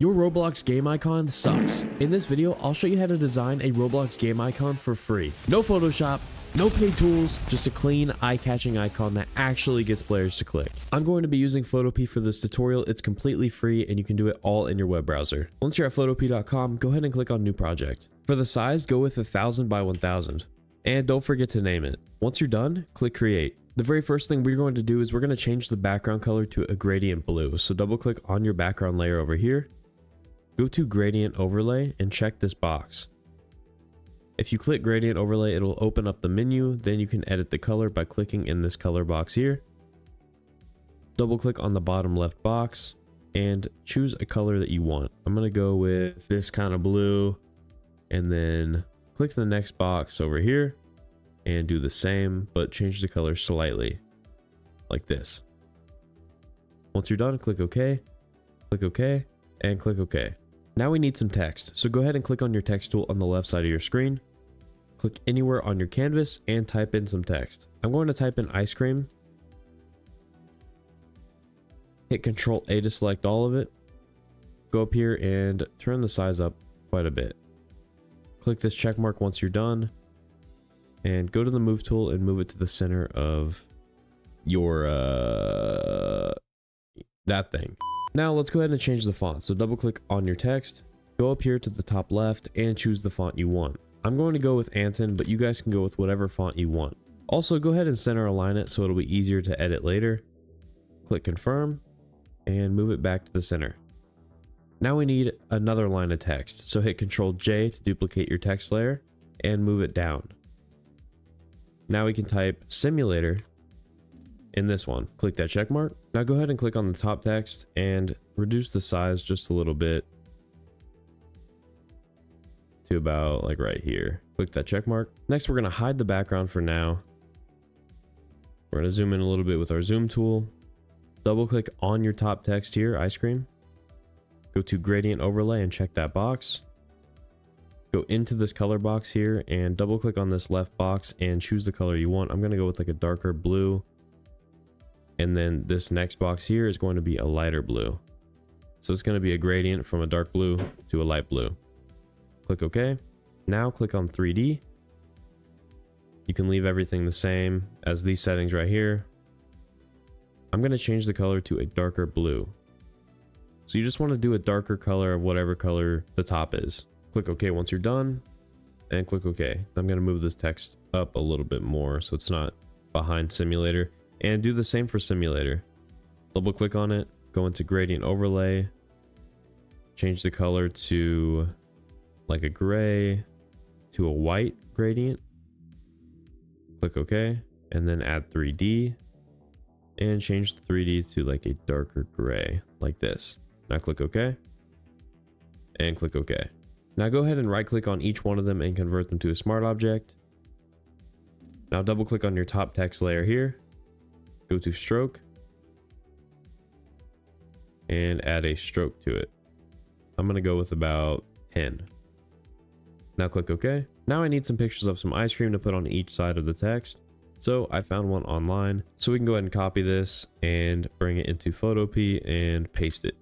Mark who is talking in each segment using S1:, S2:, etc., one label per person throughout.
S1: Your Roblox game icon sucks. In this video, I'll show you how to design a Roblox game icon for free. No Photoshop, no paid tools, just a clean, eye-catching icon that actually gets players to click. I'm going to be using Photopea for this tutorial. It's completely free and you can do it all in your web browser. Once you're at photopea.com, go ahead and click on New Project. For the size, go with 1000 by 1000. And don't forget to name it. Once you're done, click Create. The very first thing we're going to do is we're going to change the background color to a gradient blue. So double click on your background layer over here. Go to Gradient Overlay and check this box. If you click Gradient Overlay, it'll open up the menu. Then you can edit the color by clicking in this color box here. Double click on the bottom left box and choose a color that you want. I'm going to go with this kind of blue, and then click the next box over here and do the same, but change the color slightly like this. Once you're done, click OK, and click OK. Now we need some text, so go ahead and click on your text tool on the left side of your screen. Click anywhere on your canvas and type in some text. I'm going to type in ice cream. Hit Ctrl A to select all of it. Go up here and turn the size up quite a bit. Click this check mark once you're done. And go to the move tool and move it to the center of your, that thing. Now let's go ahead and change the font. So double click on your text, go up here to the top left and choose the font you want. I'm going to go with Anton, but you guys can go with whatever font you want. Also go ahead and center align it so it'll be easier to edit later. Click confirm and move it back to the center. Now we need another line of text. So hit Ctrl J to duplicate your text layer and move it down. Now we can type simulator in this one. Click that check mark. Now go ahead and click on the top text and reduce the size just a little bit to about like right here. Click that check mark. Next, we're going to hide the background for now. We're going to zoom in a little bit with our zoom tool. Double click on your top text here, ice cream. Go to gradient overlay and check that box. Go into this color box here and double click on this left box and choose the color you want. I'm going to go with like a darker blue. And then this next box here is going to be a lighter blue. So it's going to be a gradient from a dark blue to a light blue. Click OK. Now click on 3D. You can leave everything the same as these settings right here. I'm going to change the color to a darker blue. So you just want to do a darker color of whatever color the top is. Click OK once you're done and click OK. I'm going to move this text up a little bit more so it's not behind simulator. And do the same for simulator. Double click on it, go into gradient overlay, change the color to like a gray to a white gradient. Click OK, and then add 3D and change the 3D to like a darker gray like this. Now click OK and click OK. Now go ahead and right click on each one of them and convert them to a smart object. Now double click on your top text layer here. Go to stroke and add a stroke to it. I'm going to go with about 10. Now click OK. Now I need some pictures of some ice cream to put on each side of the text. So I found one online. So we can go ahead and copy this and bring it into Photopea and paste it.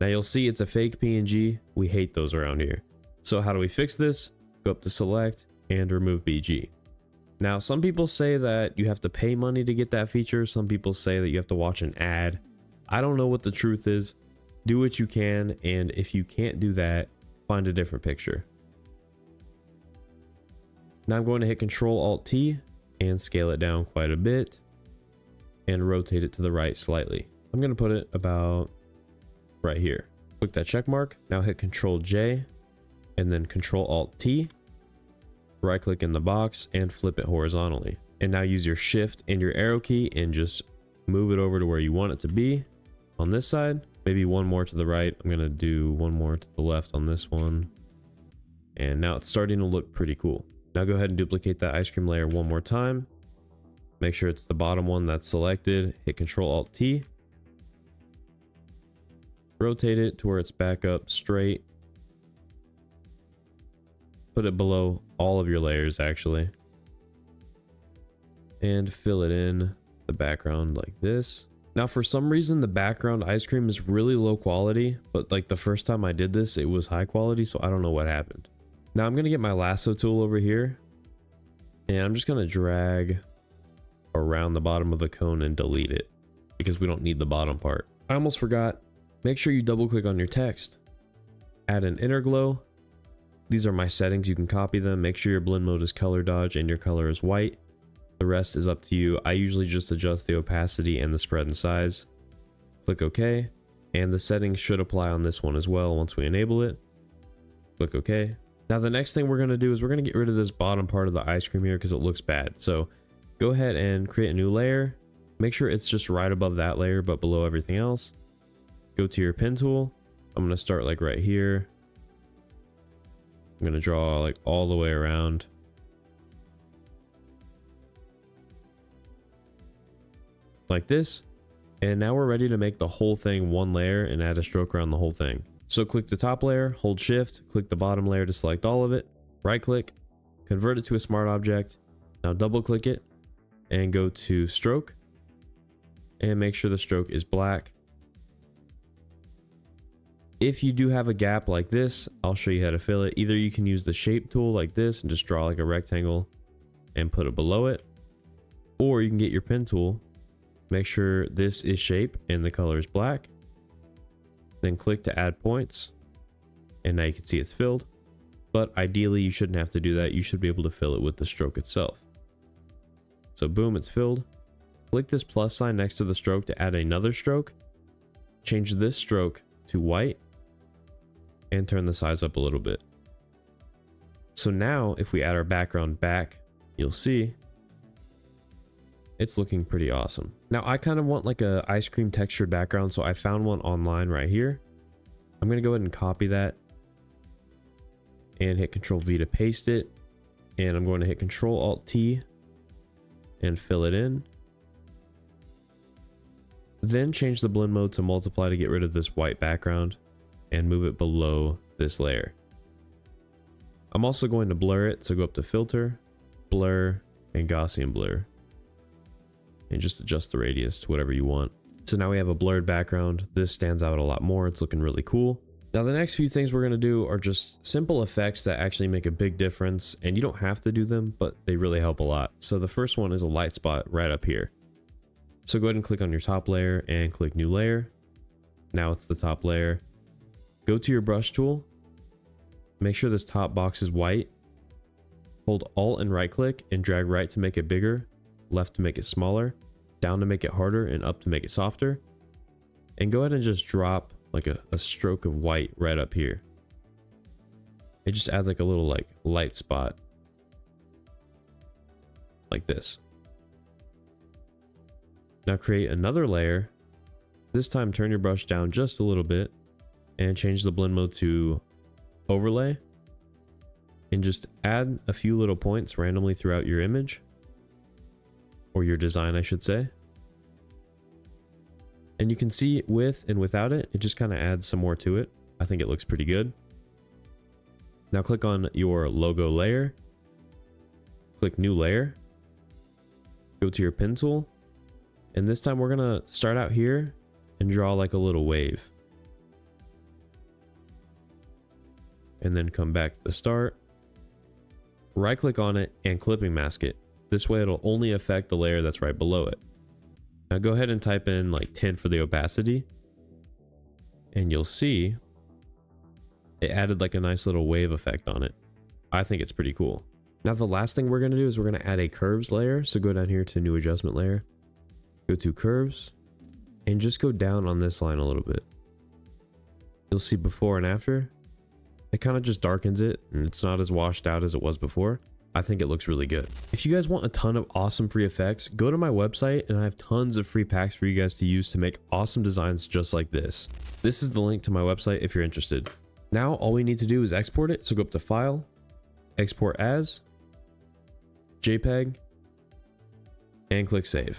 S1: Now you'll see it's a fake PNG. We hate those around here. So how do we fix this? Go up to select and remove BG. Now, some people say that you have to pay money to get that feature. Some people say that you have to watch an ad. I don't know what the truth is. Do what you can, and if you can't do that, find a different picture. Now I'm going to hit Ctrl-Alt-T and scale it down quite a bit and rotate it to the right slightly. I'm going to put it about right here. Click that check mark. Now hit Ctrl-J and then Ctrl-Alt-T. Right click in the box and flip it horizontally. And now use your shift and your arrow key and just move it over to where you want it to be on this side. Maybe one more to the right. I'm going to do one more to the left on this one. And now it's starting to look pretty cool. Now go ahead and duplicate that ice cream layer one more time. Make sure it's the bottom one that's selected. Hit Ctrl-Alt-T. Rotate it to where it's back up straight. Put it below all of your layers actually. And fill it in the background like this. Now, for some reason, the background ice cream is really low quality, but like the first time I did this, it was high quality, so I don't know what happened. Now I'm gonna get my lasso tool over here, and I'm just gonna drag around the bottom of the cone and delete it because we don't need the bottom part. I almost forgot. Make sure you double click on your text, add an inner glow. These are my settings. You can copy them. Make sure your blend mode is color dodge and your color is white. The rest is up to you. I usually just adjust the opacity and the spread and size. Click OK. And the settings should apply on this one as well once we enable it. Click OK. Now the next thing we're going to do is we're going to get rid of this bottom part of the ice cream here because it looks bad. So go ahead and create a new layer. Make sure it's just right above that layer but below everything else. Go to your pen tool. I'm going to start like right here. I'm going to draw like all the way around. Like this. And now we're ready to make the whole thing one layer and add a stroke around the whole thing. So click the top layer, hold shift, click the bottom layer to select all of it, right click, convert it to a smart object. Now double click it and go to stroke and make sure the stroke is black. If you do have a gap like this, I'll show you how to fill it. Either you can use the shape tool like this and just draw like a rectangle and put it below it, or you can get your pen tool. Make sure this is shape and the color is black. Then click to add points. And now you can see it's filled. But ideally you shouldn't have to do that. You should be able to fill it with the stroke itself. So boom, it's filled. Click this plus sign next to the stroke to add another stroke. Change this stroke to white. And turn the size up a little bit. So now if we add our background back, you'll see it's looking pretty awesome. Now I kind of want like a ice cream textured background, so I found one online right here. I'm going to go ahead and copy that and hit Control V to paste it. And I'm going to hit Control Alt T and fill it in. Then change the blend mode to multiply to get rid of this white background and move it below this layer. I'm also going to blur it, so go up to Filter, Blur, and Gaussian Blur. And just adjust the radius to whatever you want. So now we have a blurred background. This stands out a lot more. It's looking really cool. Now the next few things we're going to do are just simple effects that actually make a big difference, and you don't have to do them, but they really help a lot. So the first one is a light spot right up here. So go ahead and click on your top layer and click new layer. Now it's the top layer. Go to your brush tool. Make sure this top box is white. Hold Alt and right click and drag right to make it bigger, left to make it smaller, down to make it harder, and up to make it softer. And go ahead and just drop like a stroke of white right up here. It just adds like a little like light spot like this. Now create another layer. This time turn your brush down just a little bit and change the blend mode to overlay, and just add a few little points randomly throughout your image, or your design I should say. And you can see with and without it, it just kind of adds some more to it. I think it looks pretty good. Now click on your logo layer, click new layer, go to your pen tool, and this time we're gonna start out here and draw like a little wave. And then come back to the start, right click on it and clipping mask it. This way it'll only affect the layer that's right below it. Now go ahead and type in like 10 for the opacity, and you'll see it added like a nice little wave effect on it. I think it's pretty cool. Now the last thing we're going to do is we're going to add a curves layer. So go down here to new adjustment layer, go to curves, and just go down on this line a little bit. You'll see before and after. It kind of just darkens it, and it's not as washed out as it was before. I think it looks really good. If you guys want a ton of awesome free effects, go to my website and I have tons of free packs for you guys to use to make awesome designs just like this. This is the link to my website if you're interested. Now all we need to do is export it. So go up to File, Export As, JPEG, and click Save.